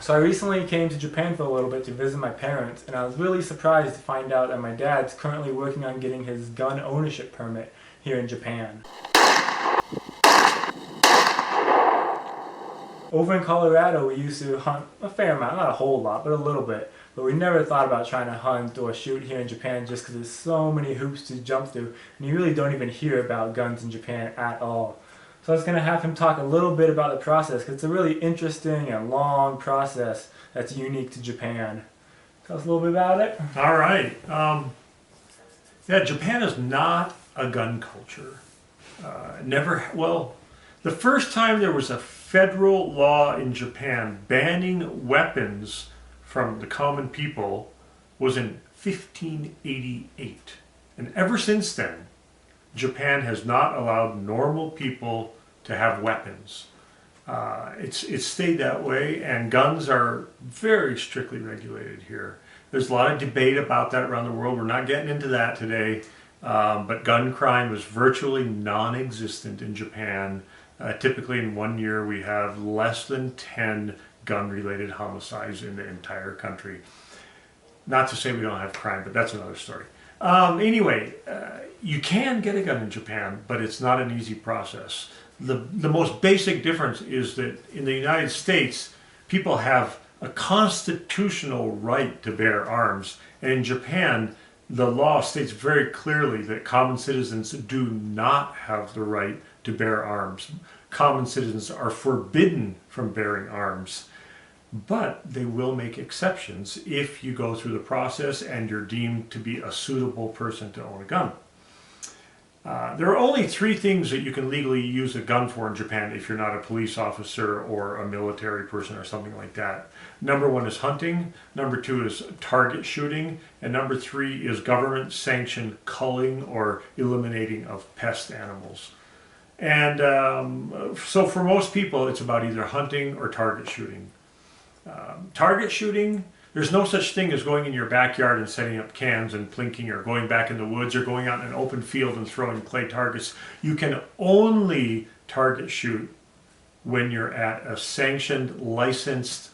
So I recently came to Japan for a little bit to visit my parents, and I was really surprised to find out that my dad's currently working on getting his gun ownership permit here in Japan. Over in Colorado, we used to hunt a fair amount, not a whole lot, but a little bit. But we never thought about trying to hunt or shoot here in Japan just because there's so many hoops to jump through, and you really don't even hear about guns in Japan at all. So I was going to have him talk a little bit about the process because it's a really interesting and long process that's unique to Japan. Tell us a little bit about it. All right. Yeah, Japan is not a gun culture. The first time there was a federal law in Japan banning weapons from the common people was in 1588. And ever since then, Japan has not allowed normal people to have weapons. It's stayed that way, and guns are very strictly regulated here. There's a lot of debate about that around the world. We're not getting into that today, but gun crime is virtually non-existent in Japan. Typically in 1 year we have less than 10 gun-related homicides in the entire country. Not to say we don't have crime, but that's another story. Anyway, you can get a gun in Japan, but it's not an easy process. The most basic difference is that in the United States, people have a constitutional right to bear arms. And in Japan, the law states very clearly that common citizens do not have the right to bear arms. Common citizens are forbidden from bearing arms. But they will make exceptions if you go through the process and you're deemed to be a suitable person to own a gun. There are only three things that you can legally use a gun for in Japan if you're not a police officer or a military person or something like that. Number one is hunting, number two is target shooting, and number three is government-sanctioned culling or eliminating of pest animals. And so for most people, it's about either hunting or target shooting. Target shooting, there's no such thing as going in your backyard and setting up cans and plinking, or going back in the woods, or going out in an open field and throwing clay targets. You can only target shoot when you're at a sanctioned, licensed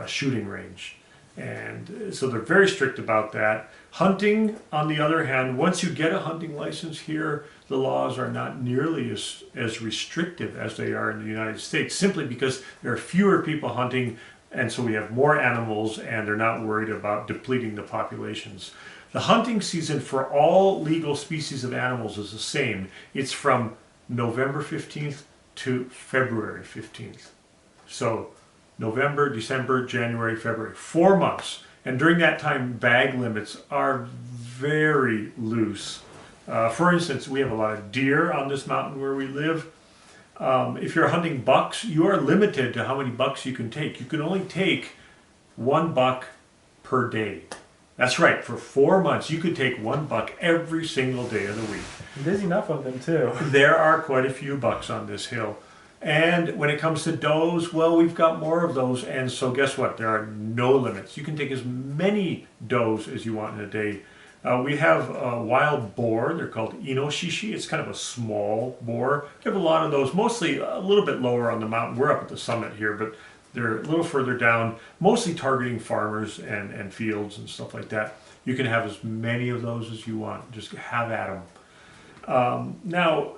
shooting range. And so they're very strict about that. Hunting, on the other hand, once you get a hunting license here, the laws are not nearly as restrictive as they are in the United States, simply because there are fewer people hunting, and so we have more animals, and they're not worried about depleting the populations. The hunting season for all legal species of animals is the same. It's from November 15th to February 15th. So November, December, January, February, 4 months. And during that time, bag limits are very loose. For instance, we have a lot of deer on this mountain where we live. If you're hunting bucks, you are limited to how many bucks you can take. You can only take 1 buck per day. That's right, for 4 months you could take 1 buck every single day of the week. There's enough of them too. There are quite a few bucks on this hill. And when it comes to does, well, we've got more of those, and so guess what? There are no limits. You can take as many does as you want in a day. We have a wild boar. They're called inoshishi. It's kind of a small boar. We have a lot of those, mostly a little bit lower on the mountain. We're up at the summit here, but they're a little further down, mostly targeting farmers and fields and stuff like that. You can have as many of those as you want. Just have at them. Now,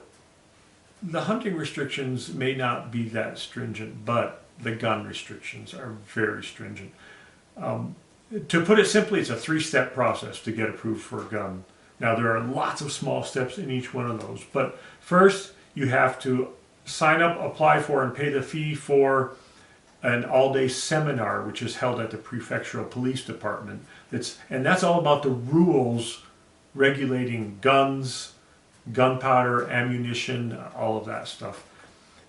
the hunting restrictions may not be that stringent, but the gun restrictions are very stringent. To put it simply, it's a 3-step process to get approved for a gun. Now, there are lots of small steps in each one of those, but first you have to sign up, apply for, and pay the fee for an all-day seminar, which is held at the prefectural police department. And that's all about the rules regulating guns, gunpowder, ammunition, all of that stuff.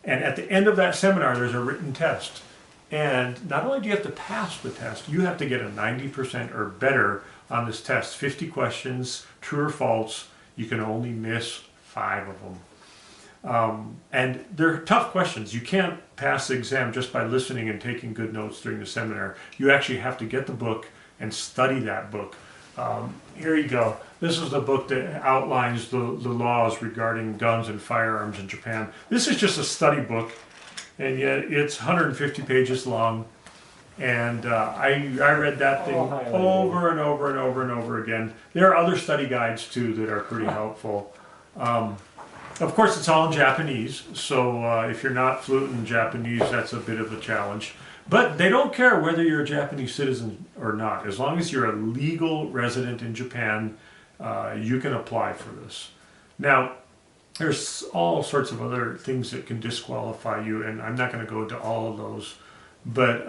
And at the end of that seminar, there's a written test. And not only do you have to pass the test, you have to get a 90% or better on this test. 50 questions, true or false. You can only miss 5 of them. And they're tough questions. You can't pass the exam just by listening and taking good notes during the seminar. You actually have to get the book and study that book. Here you go. This is the book that outlines the laws regarding guns and firearms in Japan. This is just a study book, and yet it's 150 pages long. And I read that thing All highlighted. over and over and over and over again. There are other study guides too that are pretty helpful. Of course, it's all in Japanese, so if you're not fluent in Japanese, that's a bit of a challenge. But they don't care whether you're a Japanese citizen or not. As long as you're a legal resident in Japan, you can apply for this. Now, there's all sorts of other things that can disqualify you, and I'm not going to go into all of those. But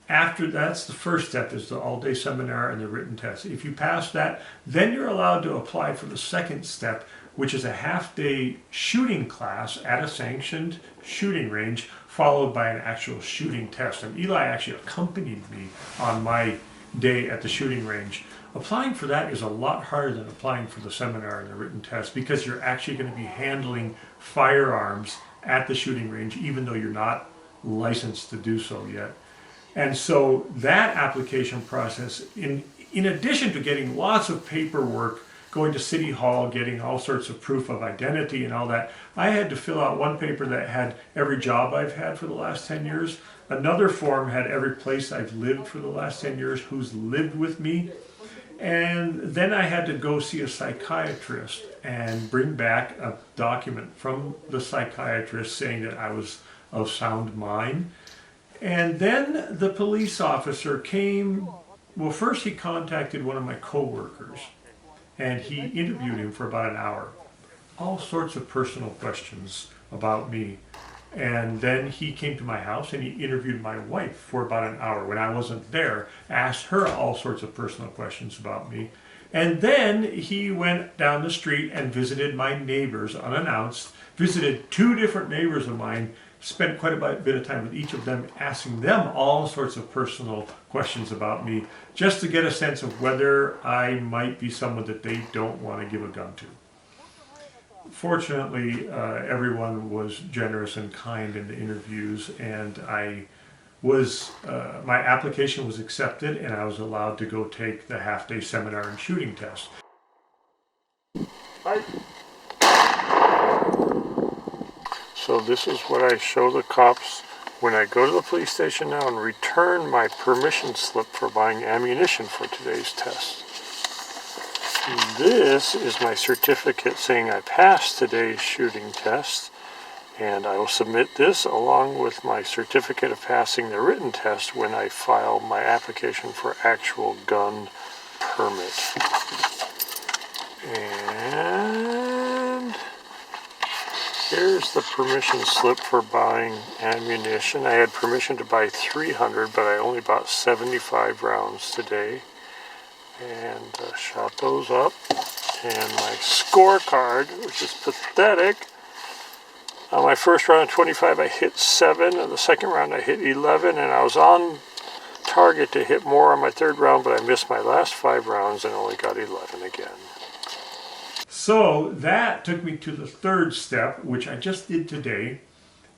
after that's the first step, is the all-day seminar and the written test. If you pass that, then you're allowed to apply for the second step, which is a half-day shooting class at a sanctioned shooting range, followed by an actual shooting test. And Eli actually accompanied me on my day at the shooting range. Applying for that is a lot harder than applying for the seminar and the written test, because you're actually going to be handling firearms at the shooting range, even though you're not licensed to do so yet. And so that application process, in addition to getting lots of paperwork, going to City Hall, getting all sorts of proof of identity and all that, I had to fill out one paper that had every job I've had for the last 10 years. Another form had every place I've lived for the last 10 years, who's lived with me. And then I had to go see a psychiatrist and bring back a document from the psychiatrist saying that I was of sound mind. And then the police officer came, well, first he contacted one of my coworkers and he interviewed him for about an hour. All sorts of personal questions about me. And then he came to my house and he interviewed my wife for about an hour when I wasn't there, asked her all sorts of personal questions about me. And then he went down the street and visited my neighbors unannounced, visited two different neighbors of mine, spent quite a bit of time with each of them, asking them all sorts of personal questions about me, just to get a sense of whether I might be someone that they don't want to give a gun to. Fortunately, everyone was generous and kind in the interviews, and my application was accepted, and I was allowed to go take the half-day seminar and shooting test. So this is what I show the cops when I go to the police station now and return my permission slip for buying ammunition for today's test. This is my certificate saying I passed today's shooting test, and I will submit this along with my certificate of passing the written test when I file my application for actual gun permit. And here's the permission slip for buying ammunition. I had permission to buy 300, but I only bought 75 rounds today. And shot those up. And my scorecard, which is pathetic. On my first round of 25, I hit 7. On the second round, I hit 11. And I was on target to hit more on my third round, but I missed my last 5 rounds and only got 11 again. So that took me to the third step, which I just did today.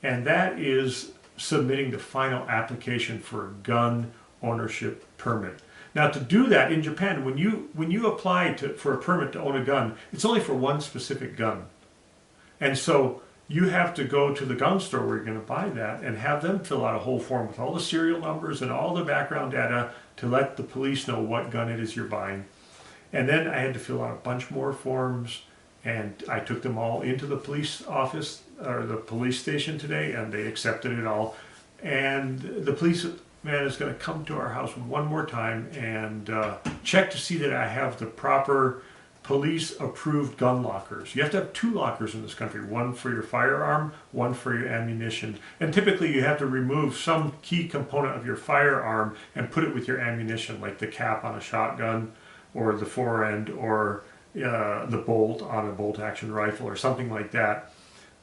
And that is submitting the final application for a gun ownership permit. Now, to do that in Japan, when you apply for a permit to own a gun, it's only for one specific gun. And so you have to go to the gun store where you're going to buy that and have them fill out a whole form with all the serial numbers and all the background data to let the police know what gun it is you're buying. And then I had to fill out a bunch more forms, and I took them all into the police office or the police station today, and they accepted it all. And the police man is going to come to our house one more time and check to see that I have the proper police-approved gun lockers. You have to have 2 lockers in this country, one for your firearm, one for your ammunition. And typically you have to remove some key component of your firearm and put it with your ammunition, like the cap on a shotgun, or the forend, or the bolt on a bolt-action rifle, or something like that.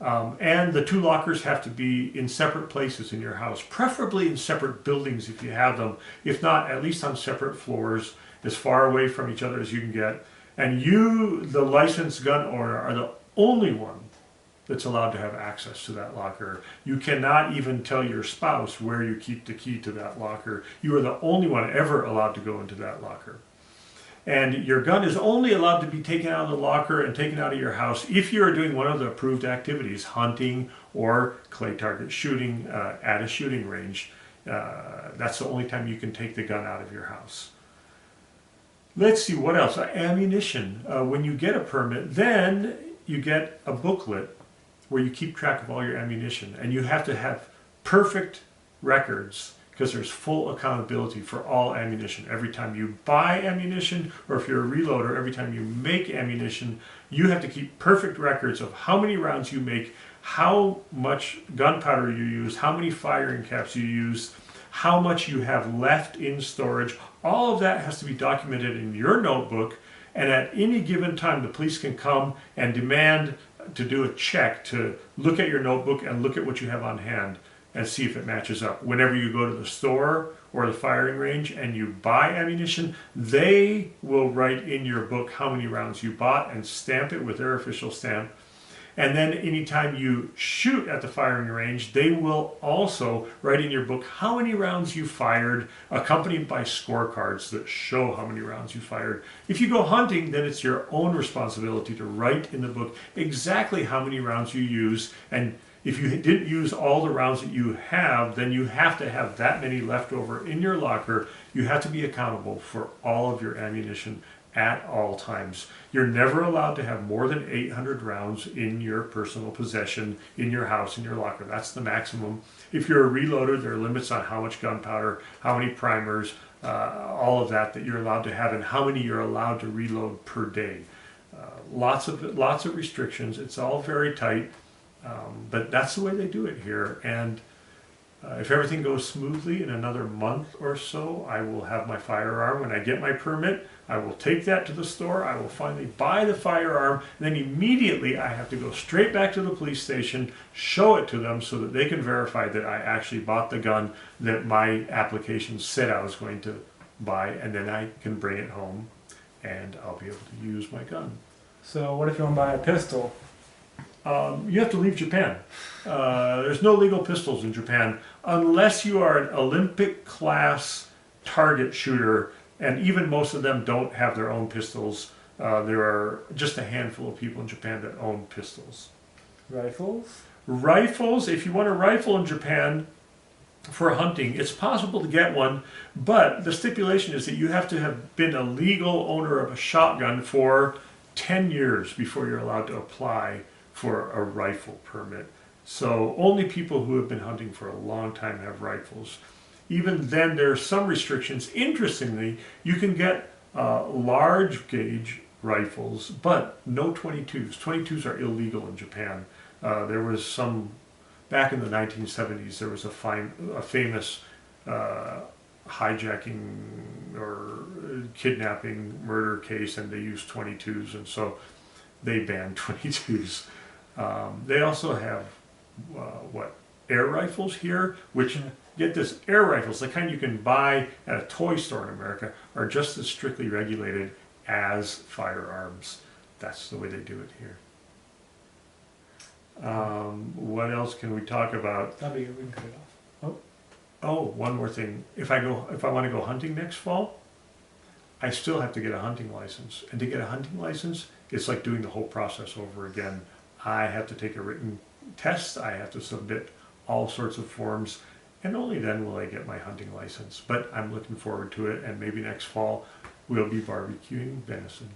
And the 2 lockers have to be in separate places in your house, preferably in separate buildings if you have them. If not, at least on separate floors, as far away from each other as you can get. And you, the licensed gun owner, are the only one that's allowed to have access to that locker. You cannot even tell your spouse where you keep the key to that locker. You are the only one ever allowed to go into that locker. And your gun is only allowed to be taken out of the locker and taken out of your house if you are doing one of the approved activities, hunting or clay target shooting at a shooting range. That's the only time you can take the gun out of your house. Let's see, what else? Ammunition. When you get a permit, then you get a booklet where you keep track of all your ammunition. And you have to have perfect records because there's full accountability for all ammunition. Every time you buy ammunition, or if you're a reloader, every time you make ammunition, you have to keep perfect records of how many rounds you make, how much gunpowder you use, how many firing caps you use, how much you have left in storage. All of that has to be documented in your notebook, and at any given time the police can come and demand to do a check, to look at your notebook and look at what you have on hand and see if it matches up. Whenever you go to the store or the firing range and you buy ammunition, they will write in your book how many rounds you bought and stamp it with their official stamp. And then anytime you shoot at the firing range, they will also write in your book how many rounds you fired, accompanied by scorecards that show how many rounds you fired. If you go hunting, then it's your own responsibility to write in the book exactly how many rounds you use. And if you didn't use all the rounds that you have, then you have to have that many left over in your locker. You have to be accountable for all of your ammunition at all times. You're never allowed to have more than 800 rounds in your personal possession, in your house, in your locker. That's the maximum. If you're a reloader, there are limits on how much gunpowder, how many primers, all of that you're allowed to have, and how many you're allowed to reload per day. Lots of restrictions. It's all very tight, but that's the way they do it here. And if everything goes smoothly, in another month or so, I will have my firearm. When I get my permit, I will take that to the store. I will finally buy the firearm. And then immediately I have to go straight back to the police station, show it to them so that they can verify that I actually bought the gun that my application said I was going to buy. And then I can bring it home and I'll be able to use my gun. So what if you want to buy a pistol? You have to leave Japan. There's no legal pistols in Japan unless you are an Olympic class target shooter, and even most of them don't have their own pistols. There are just a handful of people in Japan that own pistols. Rifles? Rifles, if you want a rifle in Japan for hunting, it's possible to get one, but the stipulation is that you have to have been a legal owner of a shotgun for 10 years before you're allowed to apply for a rifle permit. So only people who have been hunting for a long time have rifles. Even then, there are some restrictions. Interestingly, you can get large gauge rifles, but no 22s. 22s are illegal in Japan. There was some, back in the 1970s, there was a famous hijacking or kidnapping murder case, and they used 22s, and so they banned 22s. They also have, air rifles here, which, get this, air rifles, the kind you can buy at a toy store in America, are just as strictly regulated as firearms. That's the way they do it here. What else can we talk about? That'd be good. We can cut it off. Oh, one more thing. If I want to go hunting next fall, I still have to get a hunting license. And to get a hunting license, it's like doing the whole process over again. I have to take a written test. I have to submit all sorts of forms, and only then will I get my hunting license. But I'm looking forward to it, and maybe next fall we'll be barbecuing venison.